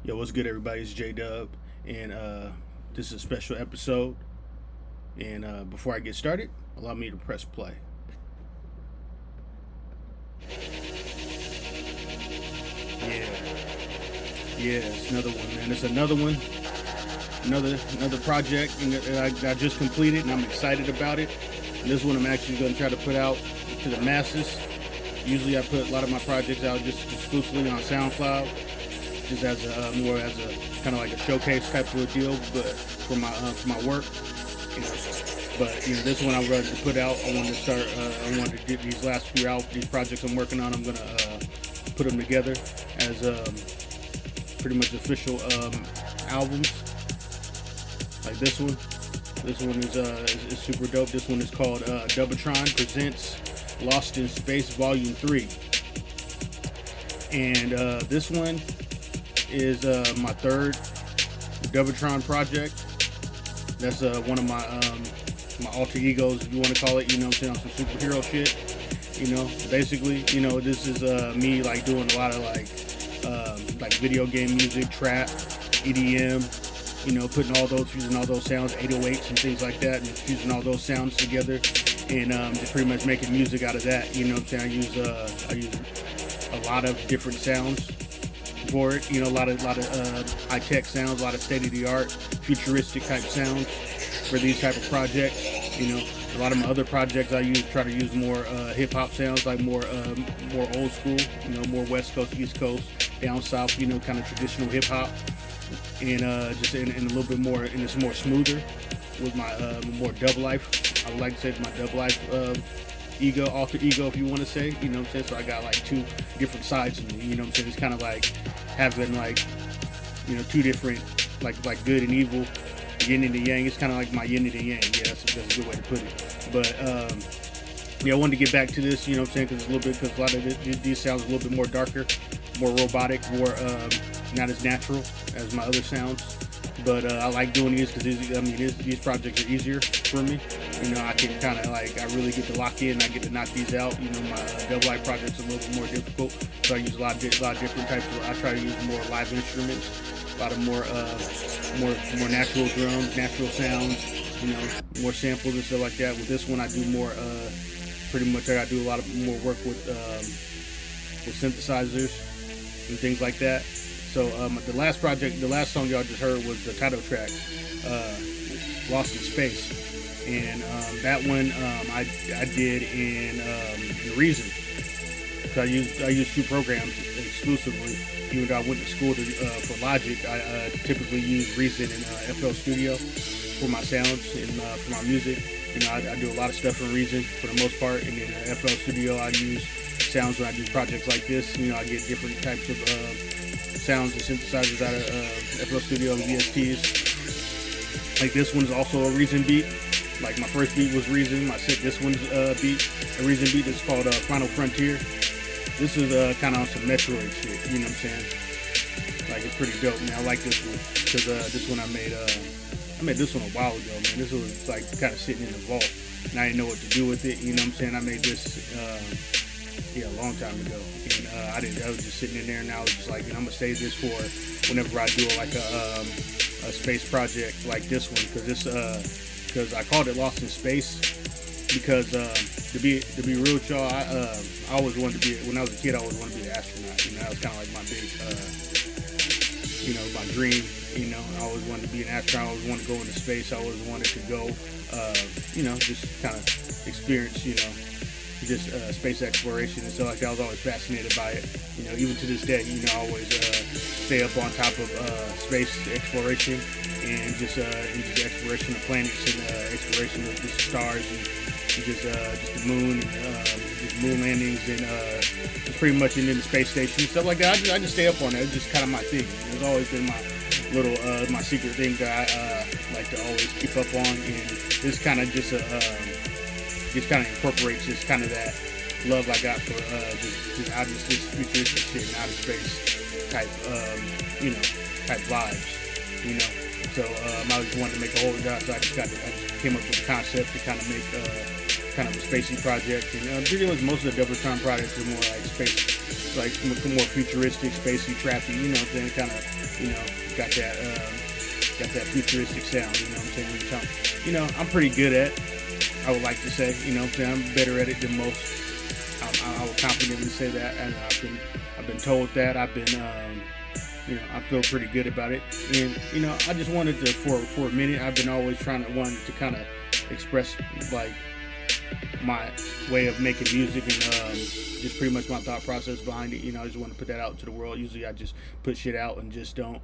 Yo, what's good, everybody? It's J Dub, and this is a special episode. And before I get started, allow me to press play. Yeah, yeah, it's another one, man. It's another one, another project that I just completed, and I'm excited about it. And this one I'm actually going to try to put out to the masses. Usually, I put a lot of my projects out just exclusively on SoundCloud, just as a more as a kind of like a showcase type of a deal, but for my work. You know. But this one I wanted to put out. I wanted to start. I wanted to get these last few out. These projects I'm working on. I'm gonna put them together as pretty much official albums. Like this one. This one is super dope. This one is called Dubotron Presents Lost in Space Volume 3. And this one is my third Dubotron project. That's one of my alter egos, if you want to call it. You know what I'm saying, on some superhero shit. Basically, this is me like doing a lot of like video game music, trap, EDM. Putting using all those sounds, 808s and things like that, and just fusing all those sounds together, and just pretty much making music out of that. You know what I'm saying? I use a lot of different sounds for it. A lot of high tech sounds, a lot of state of the art, futuristic type sounds for these type of projects. A lot of my other projects I try to use more hip hop sounds, like more old school. More West Coast, East Coast, down south. Kind of traditional hip hop, and just in a little bit more, and it's more smoother with my more dub life. I would like to say it's my dub life alter ego, if you want to say. You know what I'm saying? So I got like two different sides of me. You know what I'm saying? It's kind of like having like two different like good and evil, yin and the yang. It's kind of like my yin and the yang. Yeah, that's a good way to put it. But yeah, I wanted to get back to this. You know what I'm saying? Because a lot of these sounds a little bit more darker, more robotic, more not as natural as my other sounds. But I like doing these because these projects are easier for me. I can kind of I really get to lock in. I get to knock these out. My double light projects are a little bit more difficult, so I use a lot of different types of. I try to use more live instruments, a lot of more natural drums, natural sounds. More samples and stuff like that. With this one, I do more. Pretty much, I do a lot of more work with synthesizers and things like that. So the last song y'all just heard was the title track, "Lost in Space," and that one I did in Reason. So I use two programs exclusively. Even though I went to school for Logic, I typically use Reason and FL Studio for my sounds and for my music. I do a lot of stuff in Reason for the most part, and then FL Studio I use sounds when I do projects like this. I get different types of sounds and synthesizers out of FL Studio and VSTs. Like this one's also a Reason beat. Like my first beat was Reason. This one's a Reason beat that's called Final Frontier. This is kind of on some Metroid shit. You know what I'm saying? Like it's pretty dope, man. I like this one because this one I made this one a while ago, man. This was like kind of sitting in the vault, and I didn't know what to do with it. You know what I'm saying? I made this. A long time ago, and I was just sitting in there, and I was just like, I'm gonna save this for whenever I do like a space project like this one, because I called it Lost in Space because to be real with y'all, I always wanted to be, when I was a kid, I always wanted to be an astronaut. That was kind of like my big my dream. I always wanted to be an astronaut. I always wanted to go into space. I always wanted to go just kind of experience just space exploration and stuff like that. I was always fascinated by it. Even to this day, I always stay up on top of space exploration and just exploration of planets and exploration of just stars and just the moon, just moon landings and just pretty much in the space station and stuff like that. I just stay up on that. It's just kind of my thing. It's always been my little my secret thing that I like to always keep up on, and this kind of just kind of incorporates just kind of that love I got for just out of this futuristic shit and outer space type type vibes. So I just wanted to make a whole job, so I just came up with the concept to kind of make kind of a spacey project. And pretty much most of the Dubotron projects are more like space like more futuristic, spacey, trappy. You know what I'm saying? Kind of, got that futuristic sound. You know what I'm saying? I'm pretty good at. I would like to say, you know what I'm saying? I'm better at it than most. I would confidently say that, and I've been told that. I feel pretty good about it, and I just wanted to, for a minute, I've been always wanting to kind of express like my way of making music and just pretty much my thought process behind it. I just want to put that out to the world. Usually I just put shit out and just don't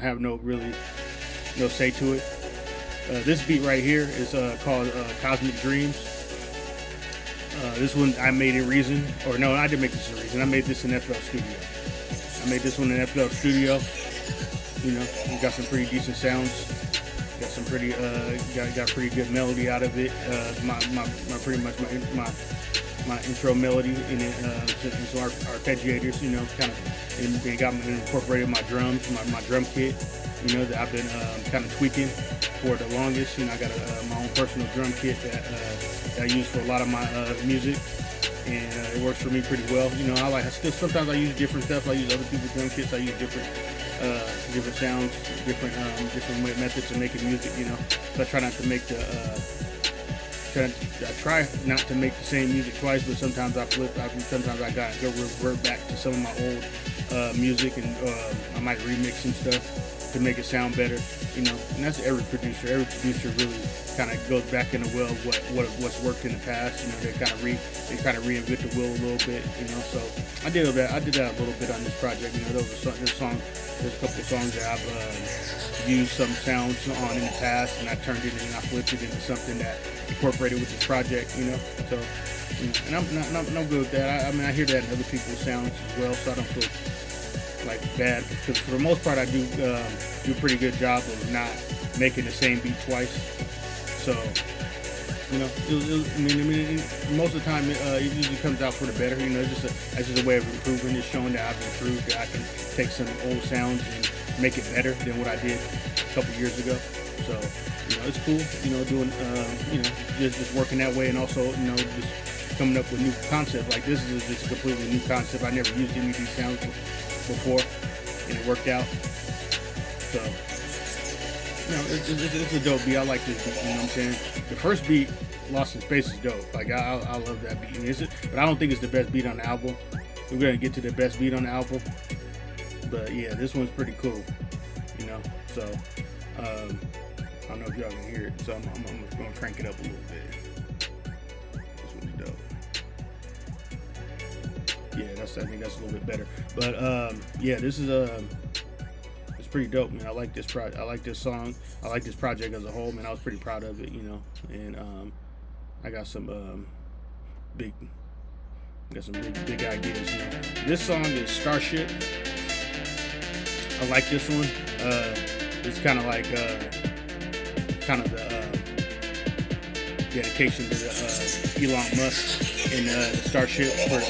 have no say to it. This beat right here is called Cosmic Dreams. This one I made in Reason, or no, I didn't make this in Reason. I made this in FL Studio. I made this one in FL Studio. We got some pretty decent sounds. Got some pretty got pretty good melody out of it. My intro melody in it, some arpeggiators, kind of, and got incorporated my drums, my drum kit, that I've been kind of tweaking for the longest. I got my own personal drum kit that I use for a lot of my music, and it works for me pretty well. Sometimes I use different stuff. I use other people's drum kits. I use different sounds, different methods of making music. So I try not to make I try not to make the same music twice, but sometimes I flip. Sometimes I gotta go revert back to some of my old music, and I might remix some stuff to make it sound better. And that's every producer. Every producer really kind of goes back in the well of what's worked in the past. They kind of reinvent the wheel a little bit. So I did that. I did that a little bit on this project. There's a couple of songs that I've used some sounds on in the past, and I turned it and I flipped it into something that incorporated with this project. So and I'm good with that. I hear that in other people's sounds as well, so I don't feel like bad, because for the most part I do a pretty good job of not making the same beat twice. So most of the time it usually comes out for the better. It's just a way of improving. It's showing that I've improved, that I can take some old sounds and make it better than what I did a couple years ago. So it's cool. Doing just working that way, and also just coming up with new concepts. Like this is just a completely new concept. I never used any of these sounds before, and it worked out. So it's a dope beat. I like this beat. You know what I'm saying? The first beat, Lost in Space, is dope. Like I love that beat. But I don't think it's the best beat on the album. We're gonna get to the best beat on the album. But yeah, this one's pretty cool. So I don't know if y'all can hear it. So I'm gonna crank it up a little bit. This one's dope. Yeah, I think that's a little bit better. But yeah, this is it's pretty dope, man. I like this I like this song. I like this project as a whole, man. I was pretty proud of it, and I got some big ideas. This song is Starship. I like this one. It's kind of like the dedication to Elon Musk and Starship for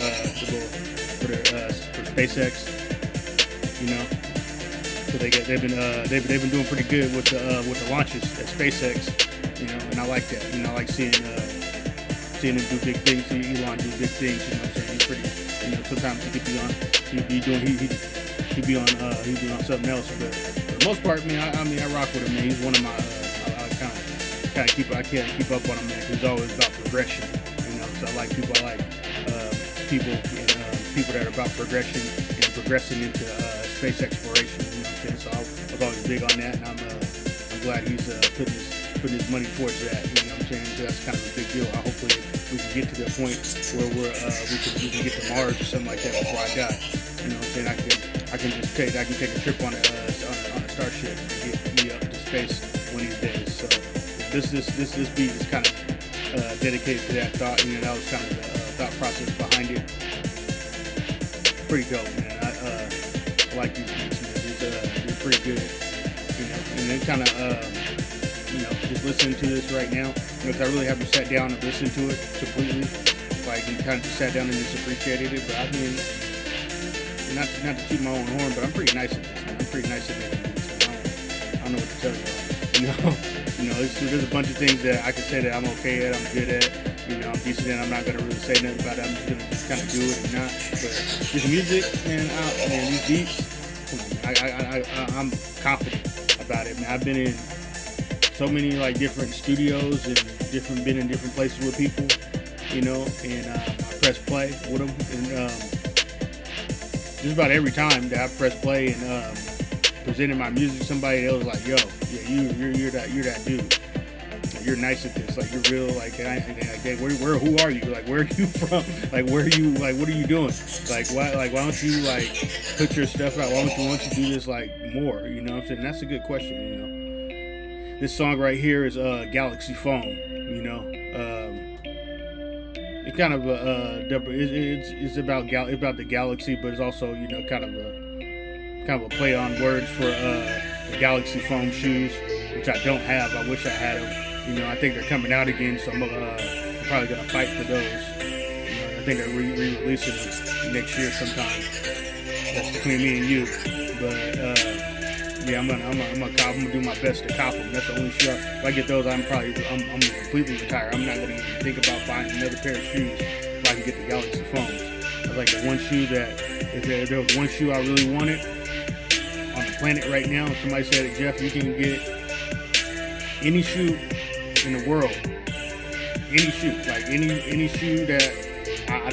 SpaceX. So they've been doing pretty good with the launches at SpaceX. And I like that. I like seeing him do big things, see Elon do big things. What I'm saying? He's pretty. Sometimes he could be on something else, but for the most part, man, I rock with him, man. He's one of my I can't keep up on him, man. He's always about progression, So I like people that are about progression and progressing into space exploration. So I was always big on that, and I'm glad he's putting his money towards that. So that's kind of a big deal. Hopefully we can get to the point where we can get to Mars or something like that before I die. I can take a trip on a starship and get me up to space one of these days. So this beat is kind of dedicated to that thought, and that was kind of the thought process behind it. Pretty dope, man. I like these beats, man. They're pretty good, And then kind of just listening to this right now, because I really haven't sat down and listened to it completely. Like, and kind of just sat down and just appreciated it. But I mean, not to keep my own horn, but I'm pretty nice at this, man. I'm pretty nice at making beats. I don't know what to tell you. There's a bunch of things that I can say that I'm okay at, I'm good at. I'm decent at. I'm not gonna really say nothing about it. I'm just gonna kind of do it or not. But this music, man, these beats, come on, man, I'm confident about it, man. I've been in so many like different studios and been in different places with people, you know, and I press play with them, and just about every time that I press play and presented my music to somebody, they was like, "Yo, yeah, you're that dude. You're nice at this. Like, you're real. Like, who are you? Like, where are you from? Like, where are you? Like, what are you doing? Like, why don't you like put your stuff out? Why don't you do this like more? You know what I'm saying? That's a good question. You know, this song right here is Galaxy Phone. You know, it kind of it's about the galaxy, but it's also, you know, kind of a play on words for the Galaxy Foam shoes, which I don't have. I wish I had them. You know, I think they're coming out again, so I'm probably gonna fight for those. You know, I think they're re-releasing them next year sometime. That's between me and you. But yeah, I'm gonna do my best to cop them. That's the only shoe. If I get those, I'm completely retired. I'm not gonna even think about buying another pair of shoes if I can get the Galaxy Foams. That's like the one shoe that, if there was one shoe I really wanted on the planet right now, and somebody said, "Jeff, you can get any shoe in the world, any shoe, like any shoe that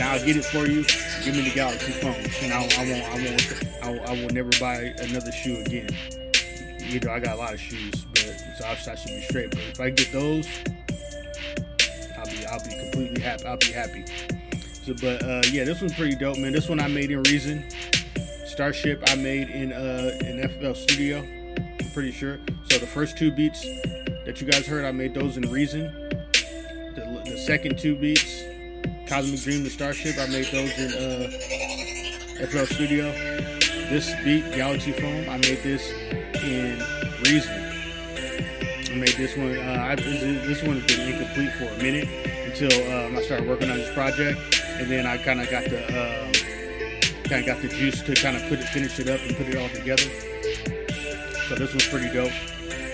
I'll get it for you. Give me the Galaxy Foams, and I will never buy another shoe again." You know, I got a lot of shoes, but so I should be straight. But if I get those, I'll be completely happy. I'll be happy. So, but yeah, this one's pretty dope, man. This one I made in Reason. Starship I made in FL Studio. I'm pretty sure. So the first two beats that you guys heard, I made those in Reason. The second two beats, Cosmic Dream to Starship, I made those in FL Studio. This beat, Galaxy Foam, I made this in Reason. I made this one. This one's been incomplete for a minute until I started working on this project, and then I kind of got the juice to kind of finish it up and put it all together. So this one's pretty dope.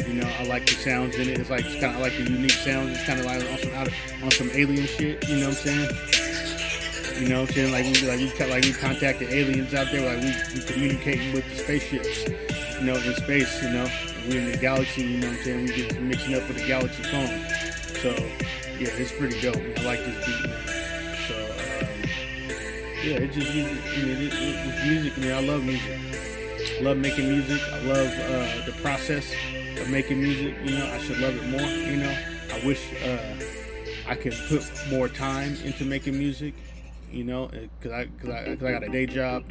You know, I like the sounds in it. It's kind of like the unique sounds. It's kind of like on some alien shit. You know what I'm saying? You know what I'm saying? Like we contacted aliens out there. Like we communicating with the spaceships. You know, in space. You know, we're in the galaxy. You know what I'm saying? We just mixing up with the Galaxy Phone. So yeah, it's pretty dope, man. I like this beat, man. So yeah, it's music, man. I love music. I love making music. I love the process of making music. You know, I should love it more. You know, I wish I could put more time into making music. You know, cause I got a day job.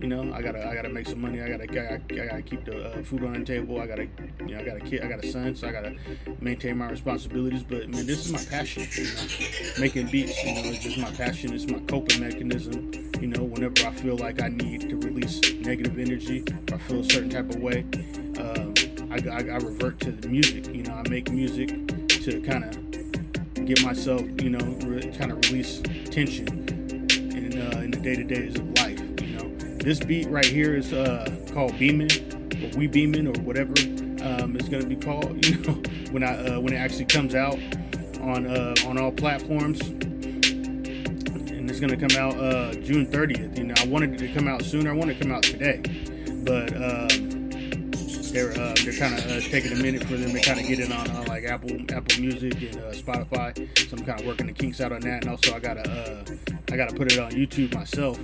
You know, I gotta make some money. I gotta keep the food on the table. I got a kid. I got a son, so I gotta maintain my responsibilities. But man, this is my passion. You know, making beats. You know, it's just my passion. It's my coping mechanism. You know, whenever I feel like I need to release negative energy, or I feel a certain type of way, I revert to the music. You know, I make music to kind of get myself, you know, kind of release tension in the day-to-days of life. You know, this beat right here is called Beamin', or We Beamin', or whatever it's gonna be called. You know, when it actually comes out on all platforms, and it's gonna come out June 30th. You know, I wanted it to come out sooner. I wanted it to come out today, but they're kind of taking a minute for them to kind of get it on like Apple Music and Spotify. So I'm kind of working the kinks out on that, and also I gotta put it on YouTube myself.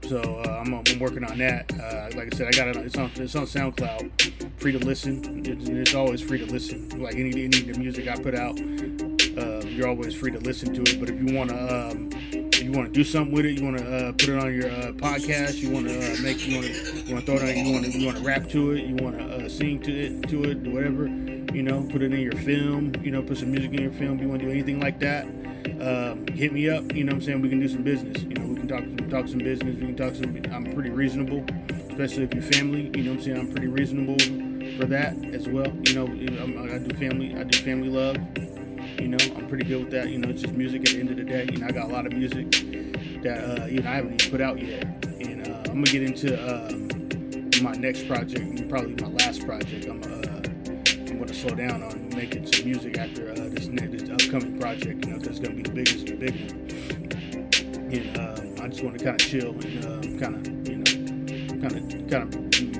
So I'm working on that. Like I said, it's on SoundCloud, free to listen. It's always free to listen. Like any of the music I put out, you're always free to listen to it. But if you want to do something with it, you want to put it on your podcast, you want to throw it on, you want to rap to it, you want to sing to it, whatever, you know, put it in your film, you know, put some music in your film. If you want to do anything like that, hit me up. You know what I'm saying? We can do some business. You know, we can talk some business. We can talk some. I'm pretty reasonable, especially if you're family. You know what I'm saying? I'm pretty reasonable for that as well. You know, I do family love. You know, I'm pretty good with that. You know, it's just music at the end of the day. You know, I got a lot of music that, you know, I haven't even put out yet. And I'm going to get into my next project, probably my last project. I'm going to slow down on making some music after this upcoming project, you know, because it's going to be the big one. and I just want to kind of chill and kind of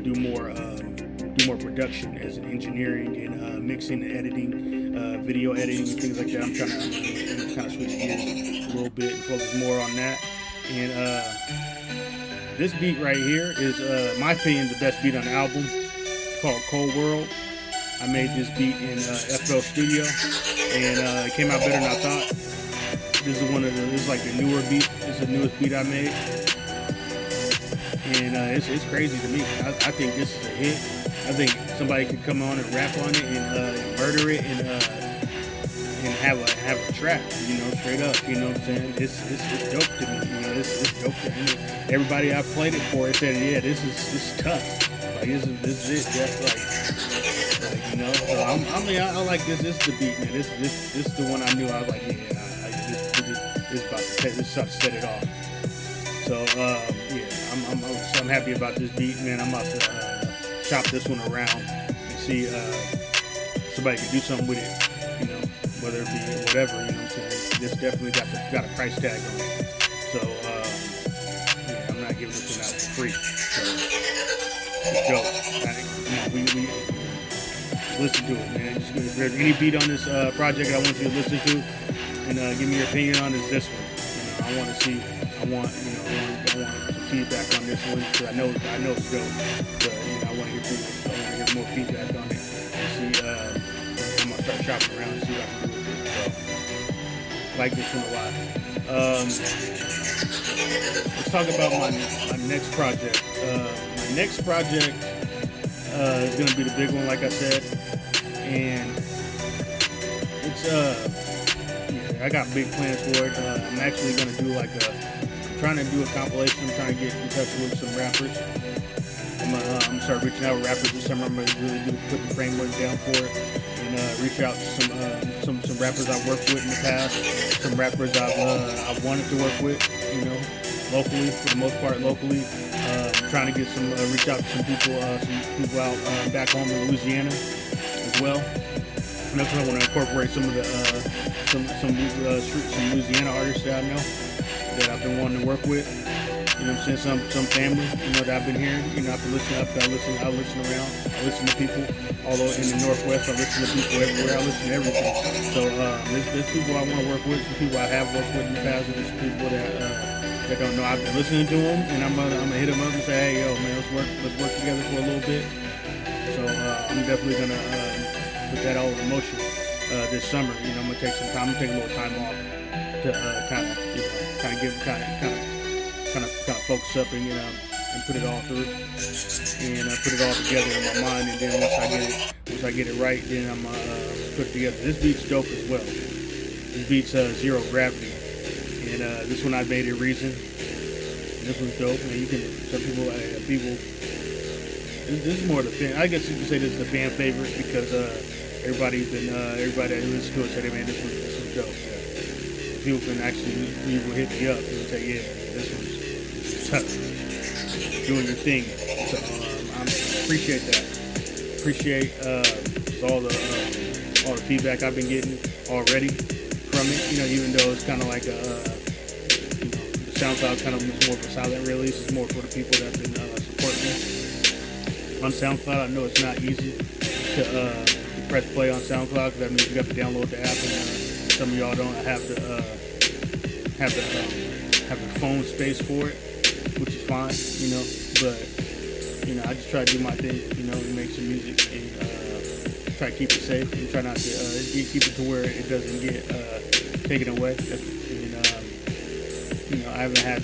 do more production as an engineering and mixing and editing, video editing, things like that. I'm trying to kind of switch gears a little bit and focus more on that. And this beat right here is, my opinion, the best beat on the album. It's called Cold World. I made this beat in FL Studio, and it came out better than I thought. This is like the newer beat. It's the newest beat I made, and it's crazy to me. I think this is a hit. I think somebody could come on and rap on it and murder it and have a track, straight up. You know what I'm saying? It's dope to me. It's dope to me. Everybody I've played it for, it said, yeah, this is tough. Like this is it. That's so I like this. This is the beat, man. This is the one I knew. I was like, yeah, this about to set it off. So yeah, I'm happy about this beat, man. I'm about to chop this one around and see somebody can do something with it, whether it be whatever, you know what I'm saying. This definitely got a price tag on it. So yeah, I'm not giving this one out for free. So it's dope. We listen to it, man. If there's any beat on this project I want you to listen to and give me your opinion on, is this one. I want some feedback on this one because I know it's dope. But I want to hear more feedback on it and see. I'm gonna start shopping around and see what I can do with it. So I like this one a lot. Let's talk about my next project. My next project is gonna be the big one, like I said, and it's I got big plans for it. I'm actually gonna do trying to do a compilation. I'm trying to get in touch with some rappers. I'm gonna start reaching out with rappers this summer. I'm gonna really put the framework down for it and reach out to some rappers I've worked with in the past, some rappers I've wanted to work with, locally, for the most part locally. Trying to get reach out to some people out back home in Louisiana as well. And that's what I want to incorporate some of the some Louisiana artists that I know that I've been wanting to work with. You know what I'm saying? Some family, that I've been hearing. I've been listening. I listen around. I listen to people all over in the Northwest. I listen to people everywhere. I listen to everything. So there's people I want to work with. Some people I have worked with in the past. And there's people that don't know. I've been listening to them, and I'm gonna hit them up and say, hey, yo, man, let's work together for a little bit. So I'm definitely gonna put that all in motion this summer. I'm gonna take some time. I'm gonna take a little time off to kind of focus up and put it all through and put it all together in my mind. And then once I get it right, then I'm put it together. This beat's dope as well. This beat's Zero Gravity, and this one I made it Reason. This one's dope. And some people. This is more the fan. I guess you could say this is the fan favorite because everybody that listens to it said, hey, man, this one's dope. Yeah. People can actually hit me up and say, yeah, this one's tough, doing your thing. So I appreciate that. Appreciate all the feedback I've been getting already from it. Even though it's kind of like the SoundCloud kind of more of a silent release. It's more for the people that have been supporting me on SoundCloud. I know it's not easy to press play on SoundCloud because that means you have to download the app, and some of y'all don't have the phone space for it, which is fine, But I just try to do my thing, and make some music and try to keep it safe and try not to keep it to where it doesn't get taken away. I haven't had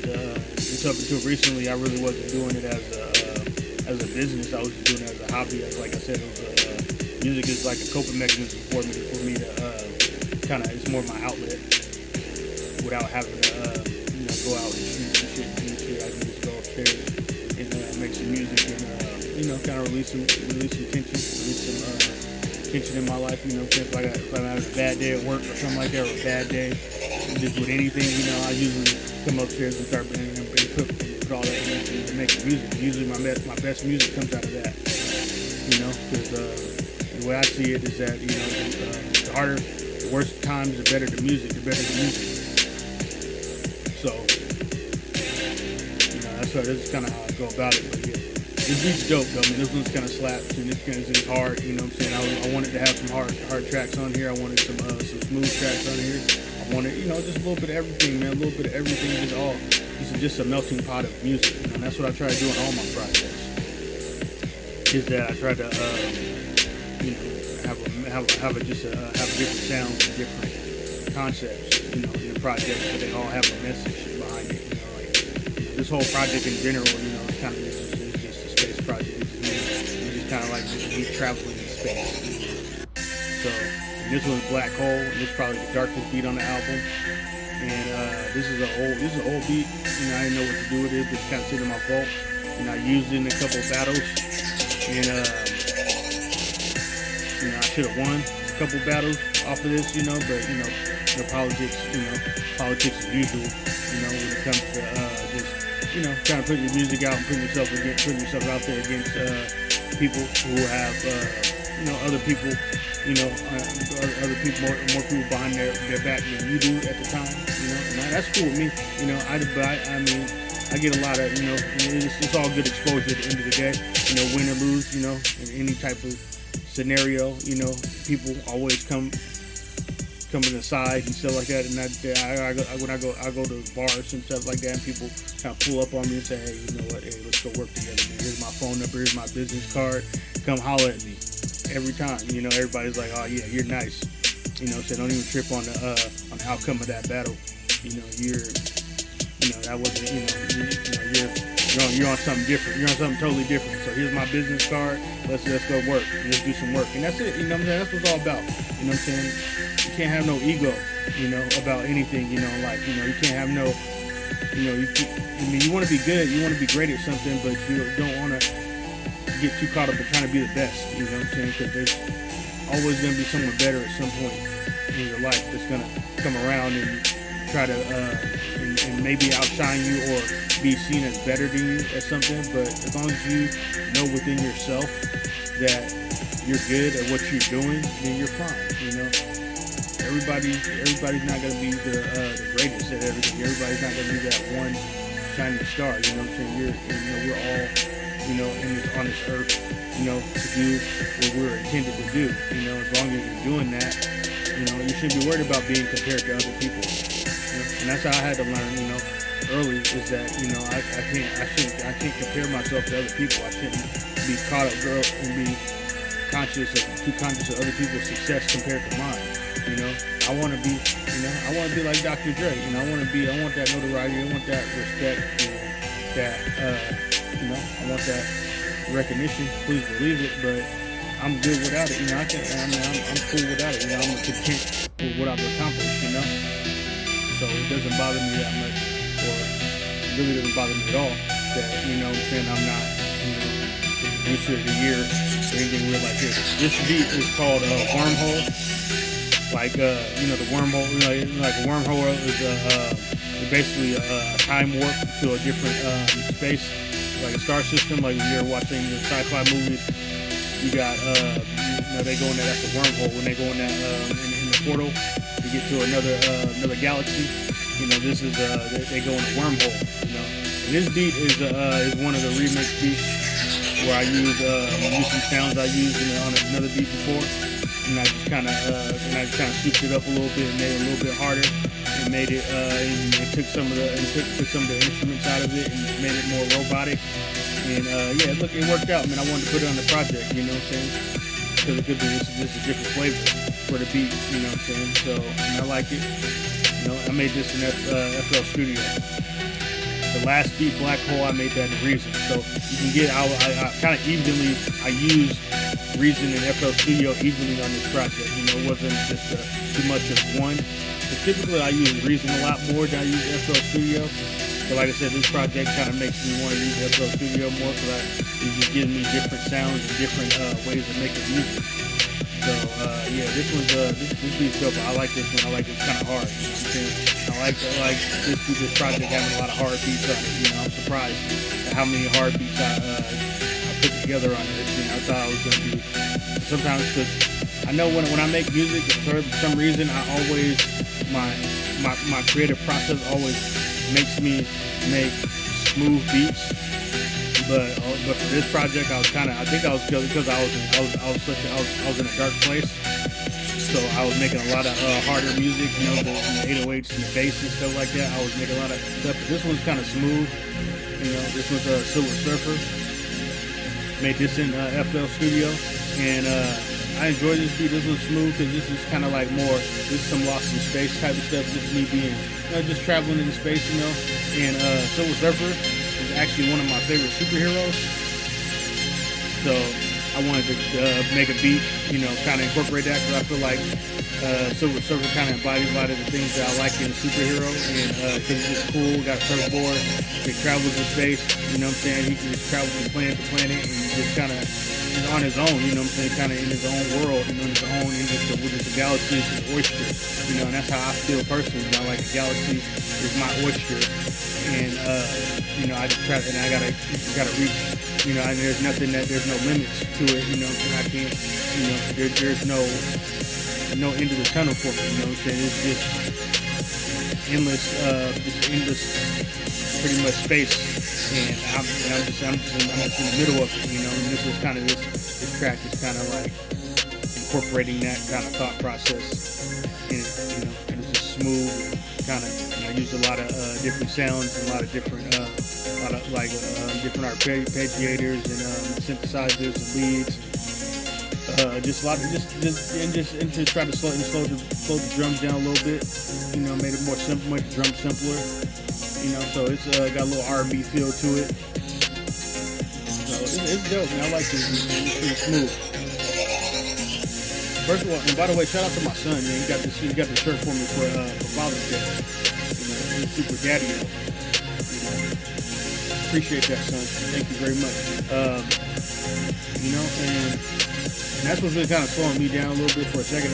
it's up until recently. I really wasn't doing it as a business. I was just doing it as a hobby. Like I said, music is like a coping mechanism for me to it's more my outlet without having to go out and shoot some shit and do shit. I can just go upstairs and make some music and kind of release some tension in my life. If I'm having a bad day at work or something like that, or a bad day just with anything, I usually come upstairs and start and put all that into making music. Usually my best music comes out of that, because the way I see it is that the harder, the worse times, the better the music, So So this is kind of how I go about it. But yeah, this beat's dope though. I mean, this one's kind of slaps and it's hard. You know what I'm saying? I wanted to have some hard tracks on here. I wanted some smooth tracks on here. I wanted, you know, just a little bit of everything, man. A little bit of everything, just a melting pot of music. You know? And that's what I try to do on all my projects. Is that I try to, you know, have different sounds and different concepts, you know, in the project, but they all have a message behind it. You know, like this whole project in general, you know, it's kind of just a space project. It's just kind of like me traveling in space. So this one's Black Hole, and this is probably the darkest beat on the album. And this is an old beat. You know, I didn't know what to do with it. Just kind of sitting in my vault. And I used it in a couple of battles. And you know, I should have won a couple battles off of this, you know, but you know, the politics as usual, you know, when it comes to just, you know, trying to put your music out and putting yourself out there against people who have, you know, other people, you know, other people, more people behind their back than you do at the time, you know, and that's cool with me, you know. I mean, I get a lot of, you know, it's all good exposure at the end of the day, you know, win or lose, you know, in any type of scenario, you know, people always coming aside and stuff like that. And I go to bars and stuff like that, and people kind of pull up on me and say, hey, you know what, hey, let's go work together, man. Here's my phone number, here's my business card, come holler at me. Every time, you know, everybody's like, oh yeah, you're nice, you know, so don't even trip on the outcome of that battle. You know, that wasn't, you know, you're on something different. You're on something totally different. So here's my business card. Let's go work. Let's do some work. And that's it. You know what I'm saying? That's what it's all about. You know what I'm saying? You can't have no ego, you know, about anything, you know, like, you know, you can't have no, you know, you want to be good. You want to be great at something, but you don't want to get too caught up in trying to be the best. You know what I'm saying? Because there's always going to be someone better at some point in your life that's going to come around and try to, and maybe outshine you or be seen as better than you at something. But as long as you know within yourself that you're good at what you're doing, then you're fine. You know, everybody's not gonna be the greatest at everything. Everybody's not gonna be that one shining star. You know what I'm saying? We're all, you know, on this earth, you know, to do what we're intended to do. You know, as long as you're doing that, you know, you shouldn't be worried about being compared to other people. You know? And that's how I had to learn, you know, early, is that, you know, I can't compare myself to other people. I shouldn't be caught up and be too conscious of other people's success compared to mine. You know, I want to be like Dr. Dre. You know, I want that notoriety. I want that respect. And that, you know, I want that recognition. Please believe it. But I'm good without it. You know, I'm cool without it. You know, I'm content with what I've accomplished. You know, so it doesn't bother me that much, or it really doesn't bother me at all that, you know what I'm saying, I'm not, you know, the producer of the year or anything weird like this. This beat is called Wormhole. Like, you know, the wormhole, like a wormhole is basically a time warp to a different space, like a star system. Like when you're watching the sci-fi movies, you got, you know, they go in there, that's a wormhole. When they go in that, in the portal, to get to another galaxy. You know, this is they go in a wormhole. You know, and this beat is one of the remix beats where I use some sounds I used on another beat before, and I just kind of souped it up a little bit and made it a little bit harder, and made it and took some of the instruments out of it and made it more robotic. And yeah, look, it worked out. I mean, I wanted to put it on the project. You know what I'm saying? Because it could be this is a different flavor for the beat. You know what I'm saying? So, and I like it. You know, I made this in FL Studio. The last beat, Black Hole, I made that in Reason. So you can get, I kind of evenly, I used Reason and FL Studio evenly on this project. You know, it wasn't just too much of one. But typically I use Reason a lot more than I use FL Studio. But like I said, this project kind of makes me want to use FL Studio more because it's just giving me different sounds and different ways of making music. So yeah, this beat's dope. I like this one. I like it's kind of hard. You know what I'm saying? I like this project having a lot of hard beats on it. You know, I'm surprised at how many hard beats I put together on this. You know, I thought I was gonna be sometimes, because I know when I make music, for some reason I always my creative process always makes me make smooth beats. But for this project, I think I was because I was in a dark place. So I was making a lot of harder music, the 808s and the bass and stuff like that. I was making a lot of stuff. But this one's kind of smooth. This was Silver Surfer. Made this in FL Studio, and I enjoy this beat. This one's smooth because this is kind of like more. This is some Lost in Space type of stuff. This is me being just traveling in space, And Silver Surfer is actually one of my favorite superheroes. So I wanted to make a beat, kind of incorporate that because I feel like Silver Surfer kind of embodies a lot of the things that I like in a superhero, and because it's just cool, got a surfboard, he travels in space, He can just travel from planet to planet and just kind of is on his own, kind of in his own world, in his own, with the galaxy is his oyster, and that's how I feel personally. Like the galaxy is my oyster, and I just try, and I gotta reach, and there's no limits to it, and I can't, there's no end of the tunnel for me, It's just endless, pretty much space, and I'm just in the middle of it, And this is kind of this track is kind of like incorporating that kind of thought process in it, and it's just smooth, kind of. I use a lot of different sounds and a lot of different, different arpeggiators and synthesizers and leads. Just a lot of just try to slow the drums down a little bit. Made it more simple, make the drums simpler. So it's got a little R&B feel to it. So it's dope, man. I like this. It's pretty smooth. First of all, and by the way, shout out to my son, man. He got the shirt for me for Father's Day. He's super daddy. Appreciate that, son. Thank you very much. And that's what's been kind of slowing me down a little bit for a second.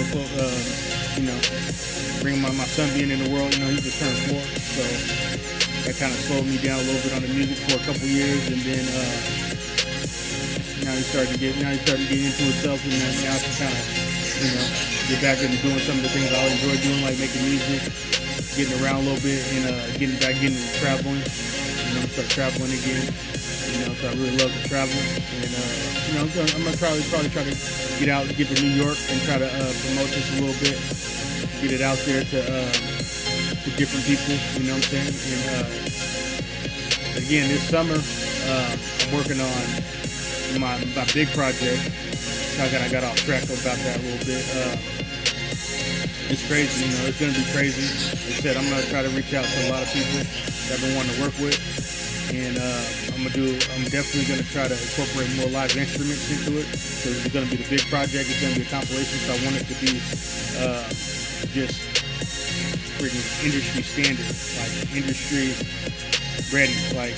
Bringing my son being in the world, he just turned 4, so that kind of slowed me down a little bit on the music for a couple years, and then now he's starting to get into himself, and now to kind of get back into doing some of the things I enjoy doing, like making music, getting around a little bit, and getting into traveling. Start traveling again. So I really love to travel, and I'm gonna probably try to get out, get to New York, and try to promote this a little bit, get it out there to different people. And again, this summer I'm working on my big project. I got off track about that a little bit. It's crazy, it's gonna be crazy. Like I said, I'm gonna try to reach out to a lot of people that I've been wanting to work with. And I'm definitely going to try to incorporate more live instruments into it. So it's going to be the big project. It's going to be a compilation. So I want it to be just freaking industry standard, like industry ready, like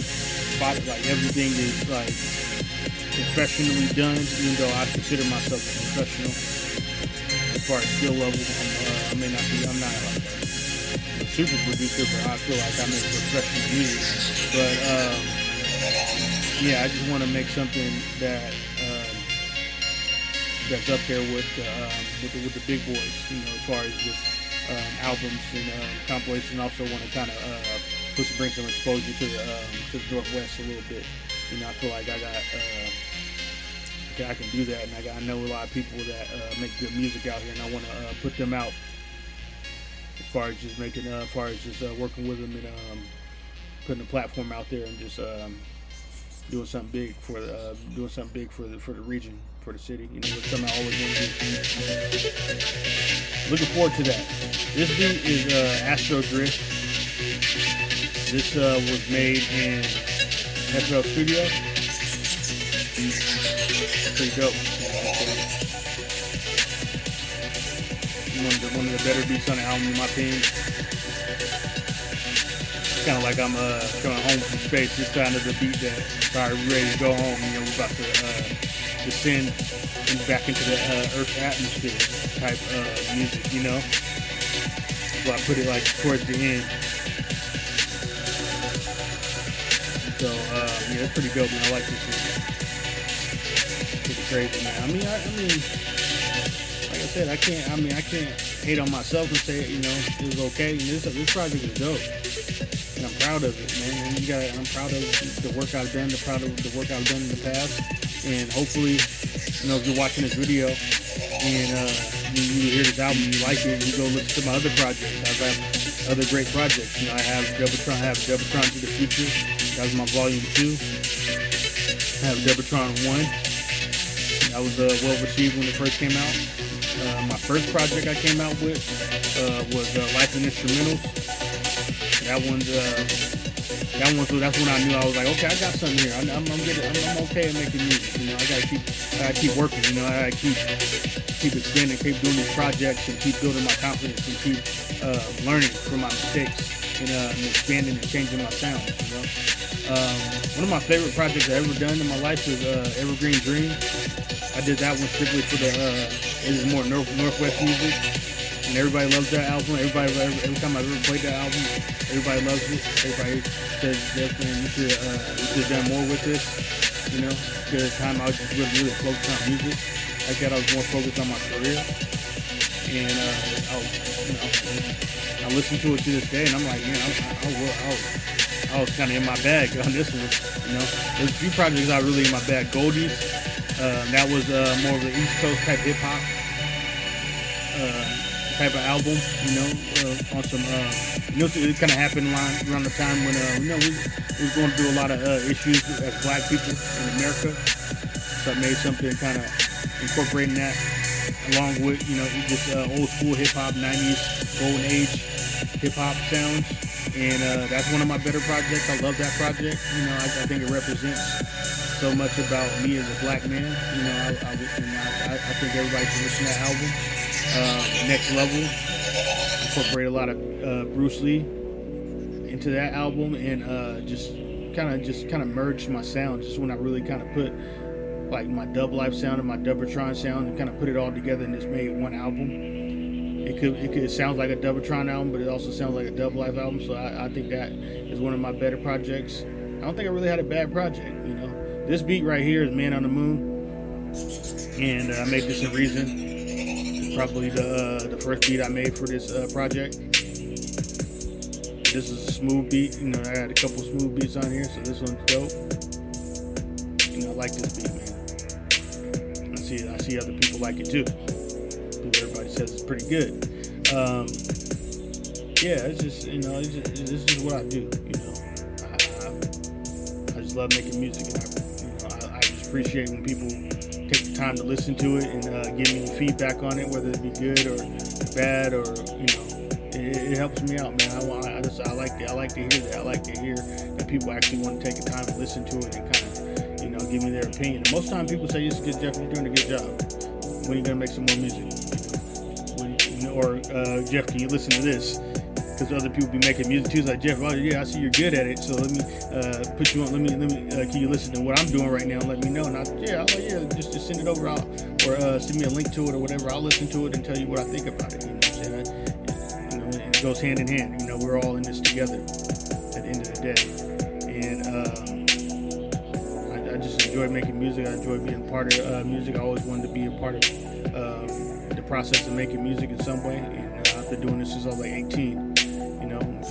everything is like professionally done. Even though I consider myself a professional as far as skill level, I'm not like a super producer, but I feel like I make professional music. But I just want to make something that that's up there with the big boys, as far as just albums and compilations. Also want to kind of bring some exposure to the Northwest a little bit. I feel like I can do that, and I know a lot of people that make good music out here, and I want to put them out. As far as just working with them and putting a platform out there and just doing something big for the region, for the city. It's something I always want to do. Looking forward to that. This beat is Astro Drift. This was made in FL Studio. Pretty dope. One of the better beats on the album, in my opinion. It's kind of like I'm coming home from space. This kind of the beat that, alright, we're ready to go home. We're about to descend back into the Earth's atmosphere type music, So I put it like towards the end. So it's pretty dope, man. I like this one. Pretty crazy, man. I mean. Like I said, I can't hate on myself and say, it was okay. And this project is dope, and I'm proud proud of it, man. And I'm proud of the work I've done, proud of the work I've done in the past, and hopefully, if you're watching this video and you hear this album, you like it, you go listen to my other projects. I've had other great projects. I have Dubbatron to the Future. That was my volume 2. I have Dubbatron 1. That was well received when it first came out. My first project I came out with was Life and Instrumentals. That's when I knew I was like, okay, I got something here. I'm okay at making music. I gotta keep working. I gotta keep expanding, keep doing these projects, and keep building my confidence, and keep learning from my mistakes, and expanding and changing my sound. One of my favorite projects I've ever done in my life is Evergreen Dream. I did that one strictly for it is more Northwest music, and everybody loves that album. Every time I've ever played that album, everybody loves it. Everybody says, "Man, you should have done more with this." Because at the time I was just really focused on music. Like that, I was more focused on my career, and I listen to it to this day, and I'm like, man, I was kind of in my bag on this one. There's a few projects I really in my bag. Goldies, that was more of the East Coast type hip hop type of album. On some it kind of happened around the time when we was going through a lot of issues as Black people in America. So I made something kind of incorporating that along with just old school hip hop, 90s golden age hip hop sounds. And that's one of my better projects. I love that project. I think it represents so much about me as a black man. I think everybody should listen to that album. Next Level, incorporate a lot of Bruce Lee into that album, and just kind of merged my sound. Just when I really kind of put like my Dub Life sound and my Dubbatron sound, and kind of put it all together and just made one album. It sounds like a Dubbatron album, but it also sounds like a Dub Life album. So I think that is one of my better projects. I don't think I really had a bad project. This beat right here is Man on the Moon, and I made this in Reason. It's probably the first beat I made for this project. This is a smooth beat. I had a couple smooth beats on here, so this one's dope. I like this beat, man. I see other people like it too. Everybody says it's pretty good. It's just this is what I do. I just love making music, and I just appreciate when people take the time to listen to it and give me feedback on it, whether it be good or bad, or it helps me out, man. I like to hear that. I like to hear that people actually want to take the time to listen to it and kind of give me their opinion. And most time people say, "Yes, Jeff, you're doing a good job. When are you gonna make some more music?" Or Jeff, can you listen to this? Because other people be making music too. It's like, Jeff, oh yeah, I see you're good at it. So let me put you on. Let me. Can you listen to what I'm doing right now? And let me know. And just send it over, or send me a link to it or whatever. I'll listen to it and tell you what I think about it. And it goes hand in hand. We're all in this together at the end of the day. And I just enjoy making music. I enjoy being part of music. I always wanted to be a part of the process of making music in some way, and I've been doing this since I was like 18.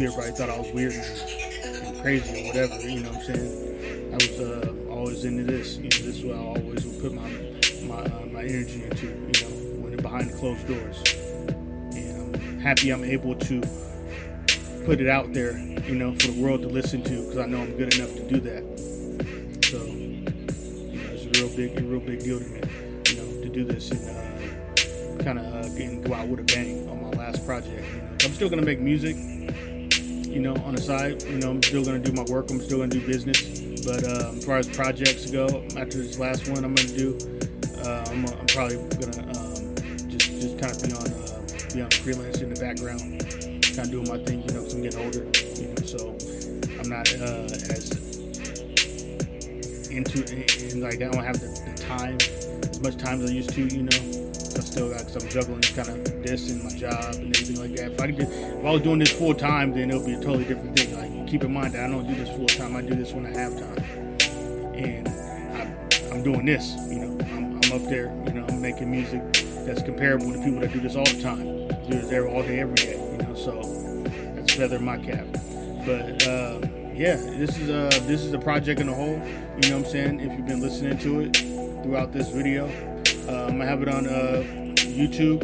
Everybody thought I was weird and crazy or whatever. What I'm saying? I was always into this. This is what I always would put my energy into. When they're behind the closed doors, and I'm happy I'm able to put it out there. For the world to listen to, because I know I'm good enough to do that. So it's a real big deal to me. To do this and kind of go out with a bang on my last project. I'm still gonna make music, on the side. I'm still gonna do my work. I'm still gonna do business. But as far as projects go, after this last one, I'm gonna do. I'm probably gonna just kind of be on freelance in the background, kind of doing my thing. Because I'm getting older. So I'm not as into it, and like I don't have the time, as much time as I used to. I still got, because I'm juggling kind of this and my job and everything like that. If I was doing this full time, then it would be a totally different thing. Like, keep in mind that I don't do this full time. I do this when I have time, and I'm doing this. I'm up there. I'm making music that's comparable to people that do this all the time. Do this all day, every day. So that's a feather in my cap. But yeah, this is a project in a whole. You know what I'm saying? If you've been listening to it throughout this video, I'm gonna have it on YouTube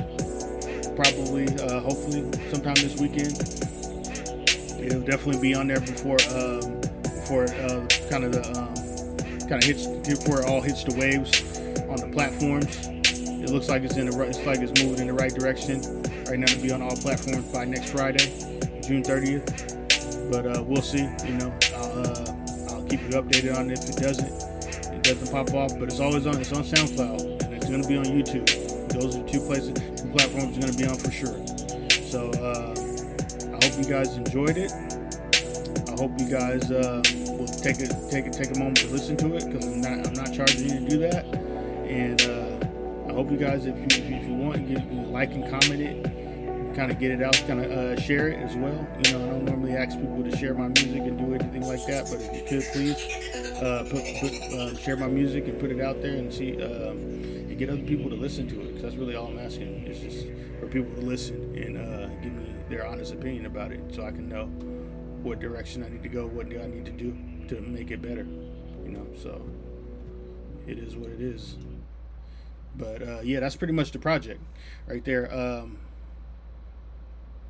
probably, hopefully sometime this weekend. It'll definitely be on there before kind of hits before it all hits the waves on the platforms. It looks like it's it's moving in the right direction. Right now, to be on all platforms by next Friday, June 30th. But we'll see. You know, I'll keep you updated on it if it doesn't pop off. But it's always on. It's on SoundCloud and it's gonna be on YouTube. Those are two platforms it's gonna be on for sure. So I hope you guys enjoyed it. I hope you guys will take a moment to listen to it, because I'm not charging you to do that. And I hope you guys, if you want, you like and comment it, kind of get it out, kind of share it as well. You know, I don't normally ask people to share my music and do anything like that, but if you could, please share my music and put it out there and see and get other people to listen to it, because that's really all I'm asking. It's just for people to listen and give me their honest opinion about it, so I can know what direction I need to go, what do I need to do to make it better. You know, so it is what it is. But yeah, that's pretty much the project right there.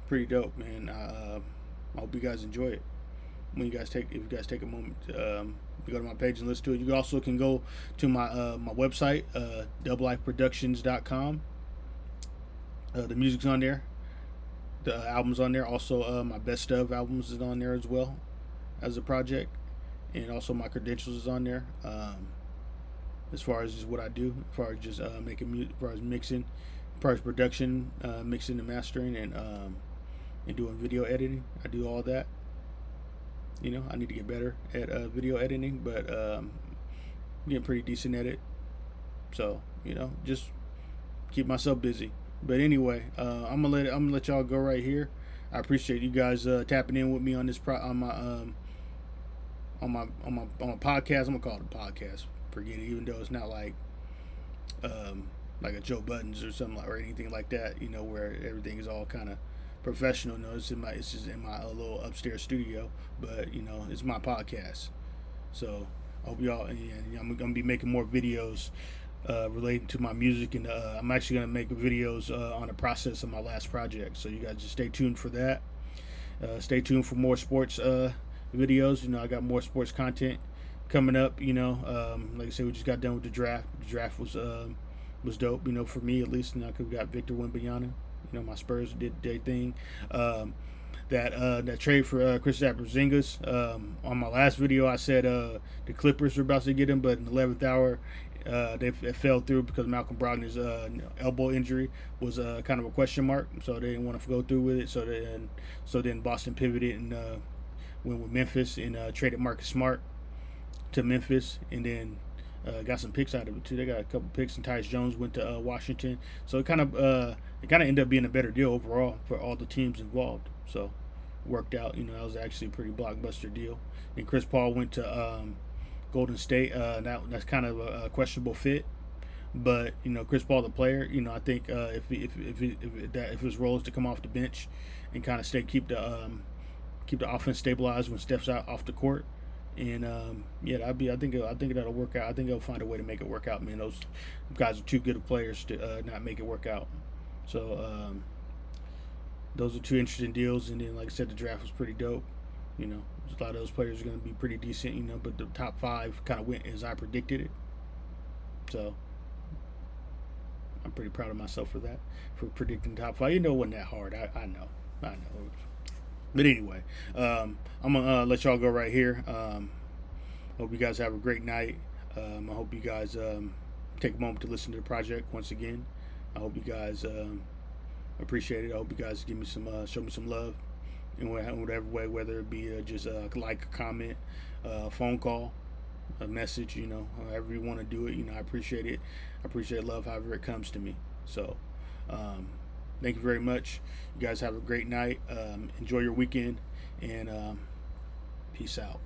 Pretty dope, man. I hope you guys enjoy it. If you guys take a moment to go to my page and listen to it. You also can go to my website, dublifeproductions.com. The music's on there. The album's on there. Also, my best of albums is on there as well as a project, and also my credentials is on there. As far as just what I do, as far as just making music, as far as mixing, as far as production, mixing and mastering, and doing video editing. I do all that. You know, I need to get better at video editing, but I'm getting pretty decent at it. So, you know, just keep myself busy. But anyway, I'm gonna let y'all go right here. I appreciate you guys tapping in with me on this on my podcast. I'm gonna call it a podcast. Forget it, even though it's not like a Joe Buttons or something or anything like that. You know, where everything is all kind of professional. No, it's just in my little upstairs studio. But you know, it's my podcast. So I hope y'all. And I'm gonna be making more videos relating to my music, and I'm actually gonna make videos on the process of my last project. So you guys just stay tuned for that. Stay tuned for more sports videos. You know, I got more sports content coming up. You know, like I said, we just got done with the draft. The draft was dope. You know, for me at least. You know, we got Victor Wembanyama. You know, my Spurs did their thing. That trade for Kristaps Porzingis. On my last video, I said the Clippers were about to get him, but in the 11th hour, they fell through because Malcolm Brogdon's elbow injury was kind of a question mark, so they didn't want to go through with it. So then Boston pivoted and went with Memphis and traded Marcus Smart to Memphis, and then got some picks out of it too. They got a couple picks, and Tyus Jones went to Washington. So it kind of ended up being a better deal overall for all the teams involved. So worked out. You know, that was actually a pretty blockbuster deal. And Chris Paul went to Golden State. That's kind of a questionable fit, but you know, Chris Paul the player. You know, I think if his role is to come off the bench and kind of keep the offense stabilized when Steph's out off the court. And yeah, I think that'll work out. I think they'll find a way to make it work out. Man, those guys are too good of players to not make it work out. So those are two interesting deals. And then, like I said, the draft was pretty dope. You know, a lot of those players are going to be pretty decent. You know, but the top 5 kind of went as I predicted it. So I'm pretty proud of myself for that, for predicting top 5. You know, it wasn't that hard. I know. But anyway, I'm gonna let y'all go right here. Hope you guys have a great night. I hope you guys take a moment to listen to the project once again. I hope you guys appreciate it. I hope you guys give me show me some love in whatever way, whether it be just like, a comment, a phone call, a message. You know, however you want to do it. You know, I appreciate it. I appreciate love however it comes to me. So. Thank you very much. You guys have a great night. Enjoy your weekend, and peace out.